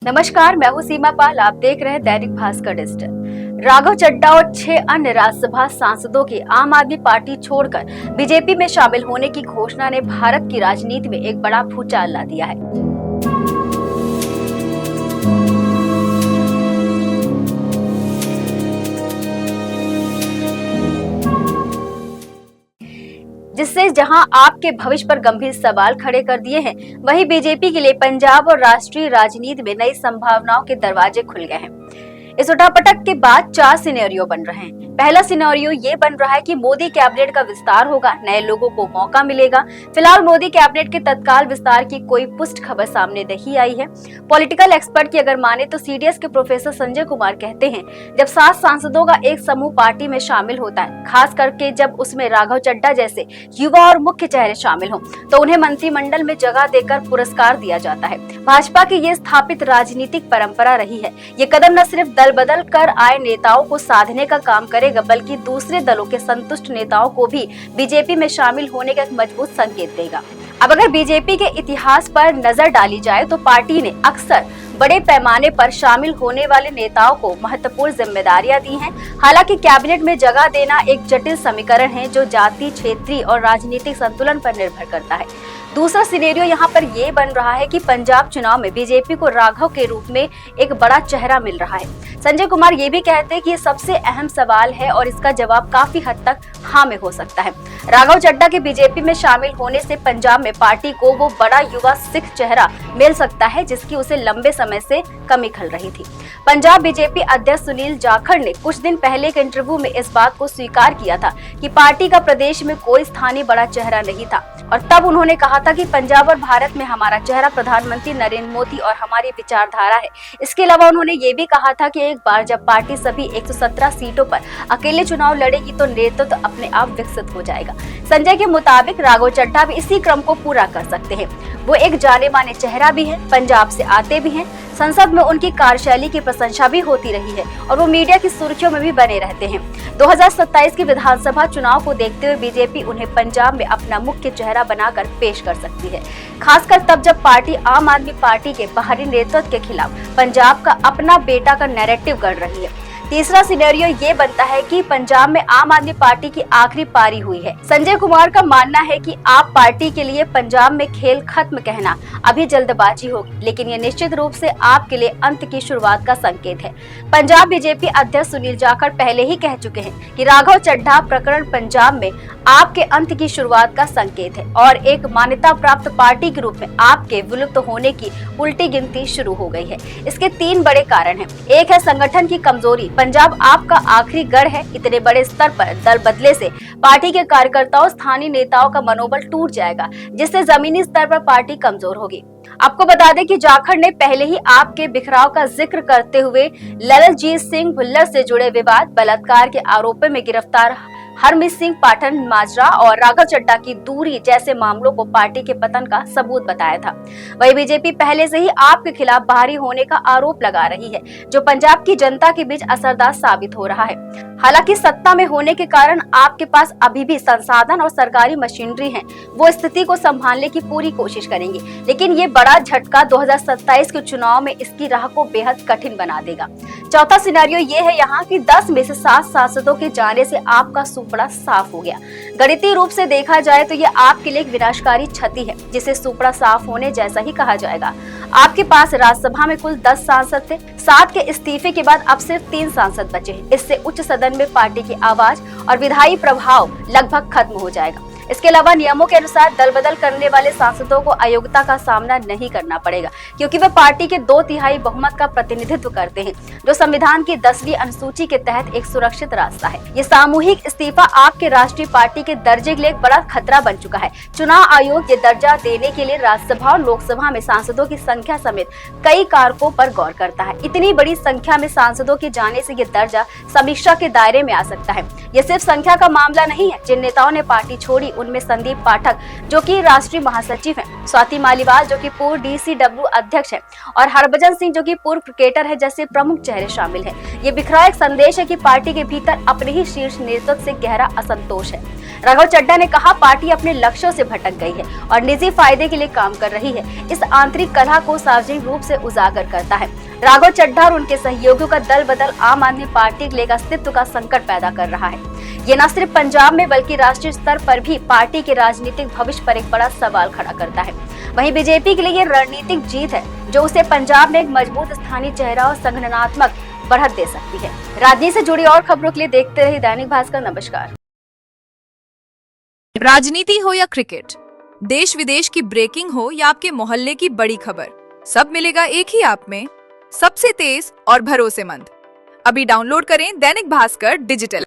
नमस्कार, मैं हूं सीमा पाल। आप देख रहे हैं दैनिक भास्कर डिजिटल। राघव चड्ढा और 6 अन्य राज्यसभा सांसदों के आम आदमी पार्टी छोड़कर बीजेपी में शामिल होने की घोषणा ने भारत की राजनीति में एक बड़ा भूचाल ला दिया है। जिससे जहां आपके भविष्य पर गंभीर सवाल खड़े कर दिए हैं, वहीं बीजेपी के लिए पंजाब और राष्ट्रीय राजनीति में नई संभावनाओं के दरवाजे खुल गए हैं। इस उठापटक के बाद 4 सिनेरियो बन रहे हैं। पहला सिनेरियो ये बन रहा है कि मोदी कैबिनेट का विस्तार होगा, नए लोगों को मौका मिलेगा। फिलहाल मोदी कैबिनेट के तत्काल विस्तार की कोई पुष्ट खबर सामने नहीं आई है। पॉलिटिकल एक्सपर्ट की अगर माने तो सीडीएस के प्रोफेसर संजय कुमार कहते हैं, जब 7 सांसदों का एक समूह पार्टी में शामिल होता है, खास करके जब उसमें राघव चड्ढा जैसे युवा और मुख्य चेहरे शामिल हों, तो उन्हें मंत्रिमंडल में जगह देकर पुरस्कार दिया जाता है। भाजपा की ये स्थापित राजनीतिक परंपरा रही है। ये कदम न सिर्फ दल बदल कर आए नेताओं को साधने का काम करेगा, बल्कि दूसरे दलों के संतुष्ट नेताओं को भी बीजेपी में शामिल होने का एक मजबूत संकेत देगा। अब अगर बीजेपी के इतिहास पर नजर डाली जाए तो पार्टी ने अक्सर बड़े पैमाने पर शामिल होने वाले नेताओं को महत्वपूर्ण जिम्मेदारियां दी हैं। हालांकि कैबिनेट में जगह देना एक जटिल समीकरण है जो जाति, क्षेत्रीय और राजनीतिक संतुलन पर निर्भर करता है। दूसरा सिनेरियो यहाँ पर ये बन रहा है कि पंजाब चुनाव में बीजेपी को राघव के रूप में एक बड़ा चेहरा मिल रहा है। संजय कुमार ये भी कहते हैं कि ये सबसे अहम सवाल है और इसका जवाब काफी हद तक हाँ में हो सकता है। राघव चड्ढा के बीजेपी में शामिल होने से पंजाब में पार्टी को वो बड़ा युवा सिख चेहरा मिल सकता है जिसकी उसे लंबे समय से कमी खल रही थी। पंजाब बीजेपी अध्यक्ष सुनील जाखड़ ने कुछ दिन पहले एक इंटरव्यू में इस बात को स्वीकार किया था कि पार्टी का प्रदेश में कोई स्थानीय बड़ा चेहरा नहीं था, और तब उन्होंने कहा था कि पंजाब और भारत में हमारा चेहरा प्रधानमंत्री नरेंद्र मोदी और हमारी विचारधारा है। इसके अलावा उन्होंने ये भी कहा था कि एक बार जब पार्टी सभी 117 सीटों पर अकेले चुनाव लड़ेगी तो नेतृत्व अपने आप विकसित हो जाएगा। संजय के मुताबिक राघव चड्ढा भी इसी क्रम को पूरा कर सकते हैं। वो एक जाने माने चेहरा भी है, पंजाब से आते भी हैं, संसद में उनकी कार्यशैली की प्रशंसा भी होती रही है और वो मीडिया की सुर्खियों में भी बने रहते हैं। 2027 की विधानसभा चुनाव को देखते हुए बीजेपी उन्हें पंजाब में अपना मुख्य चेहरा बनाकर पेश कर सकती है, खासकर तब जब पार्टी आम आदमी पार्टी के बाहरी नेतृत्व के खिलाफ पंजाब का अपना बेटा का नैरेटिव गढ़ रही है। तीसरा सिनेरियो ये बनता है कि पंजाब में आम आदमी पार्टी की आखिरी पारी हुई है। संजय कुमार का मानना है कि आप पार्टी के लिए पंजाब में खेल खत्म कहना अभी जल्दबाजी होगी, लेकिन ये निश्चित रूप से आपके लिए अंत की शुरुआत का संकेत है। पंजाब बीजेपी अध्यक्ष सुनील जाखड़ पहले ही कह चुके हैं कि राघव चड्ढा प्रकरण पंजाब में आपके अंत की शुरुआत का संकेत है और एक मान्यता प्राप्त पार्टी के रूप में आपके विलुप्त होने की उल्टी गिनती शुरू हो गई है। इसके 3 बड़े कारण हैं। एक है संगठन की कमजोरी। पंजाब आपका आखिरी गढ़ है। इतने बड़े स्तर पर दल बदले से पार्टी के कार्यकर्ताओं, स्थानीय नेताओं का मनोबल टूट जाएगा, जिससे जमीनी स्तर पर पार्टी कमजोर होगी। आपको बता दें कि जाखड़ ने पहले ही आपके बिखराव का जिक्र करते हुए ललजीत सिंह भुल्लर से जुड़े विवाद, बलात्कार के आरोपों में गिरफ्तार हरमीत सिंह पाठन माजरा और राघव चड्ढा की दूरी जैसे मामलों को पार्टी के पतन का सबूत बताया था। वही बीजेपी पहले से ही आपके खिलाफ बाहरी होने का आरोप लगा रही है, जो पंजाब की जनता के बीच असरदार साबित हो रहा है। हालांकि सत्ता में होने के कारण आपके पास अभी भी संसाधन और सरकारी मशीनरी है, वो स्थिति को संभालने की पूरी कोशिश करेंगे, लेकिन ये बड़ा झटका 2027 के चुनाव में इसकी राह को बेहद कठिन बना देगा। चौथा सिनेरियो ये है यहाँ कि 10 में से 7 सांसदों के जाने से आपका सुपड़ा साफ हो गया। गणितीय रूप से देखा जाए तो ये आपके लिए एक विनाशकारी क्षति है, जिसे सुपड़ा साफ होने जैसा ही कहा जाएगा। आपके पास राज्यसभा में कुल 10 सांसद थे। 7 के इस्तीफे के बाद अब सिर्फ 3 सांसद बचे हैं। इससे उच्च सदन में पार्टी की आवाज और विधायी प्रभाव लगभग खत्म हो जाएगा। इसके अलावा नियमों के अनुसार दल बदल करने वाले सांसदों को अयोग्यता का सामना नहीं करना पड़ेगा, क्योंकि वे पार्टी के 2/3 बहुमत का प्रतिनिधित्व करते हैं, जो संविधान की 10वीं अनुसूची के तहत एक सुरक्षित रास्ता है। ये सामूहिक इस्तीफा आपके राष्ट्रीय पार्टी के दर्जे के लिए एक बड़ा खतरा बन चुका है। चुनाव आयोग ये दर्जा देने के लिए राज्यसभा और लोकसभा में सांसदों की संख्या समेत कई कारकों पर गौर करता है। इतनी बड़ी संख्या में सांसदों के जाने से ये दर्जा समीक्षा के दायरे में आ सकता है। ये सिर्फ संख्या का मामला नहीं है। जिन नेताओं ने पार्टी छोड़ी उनमें संदीप पाठक जो कि राष्ट्रीय महासचिव हैं, स्वाति मालीवाल जो कि पूर्व DCW अध्यक्ष है और हरभजन सिंह जो कि पूर्व क्रिकेटर है जैसे प्रमुख चेहरे शामिल हैं। ये बिखरा एक संदेश है कि पार्टी के भीतर अपने ही शीर्ष नेतृत्व से गहरा असंतोष है। राघव चड्ढा ने कहा, पार्टी अपने लक्ष्यों से भटक गई है और निजी फायदे के लिए काम कर रही है। इस आंतरिक कलह को सार्वजनिक रूप से उजागर करता है। राघव चड्ढा और उनके सहयोगियों का दल बदल आम आदमी पार्टी के लिए एक अस्तित्व का संकट पैदा कर रहा है। ये न सिर्फ पंजाब में बल्कि राष्ट्रीय स्तर पर भी पार्टी के राजनीतिक भविष्य पर एक बड़ा सवाल खड़ा करता है। वहीं बीजेपी के लिए ये रणनीतिक जीत है जो उसे पंजाब में एक मजबूत स्थानीय चेहरा और संगठनात्मक बढ़त दे सकती है। राजनीति से जुड़ी और खबरों के लिए देखते रहिए दैनिक भास्कर। नमस्कार। राजनीति हो या क्रिकेट, देश विदेश की ब्रेकिंग हो या आपके मोहल्ले की बड़ी खबर, सब मिलेगा एक ही ऐप में, सबसे तेज और भरोसेमंद। अभी डाउनलोड करें दैनिक भास्कर डिजिटल।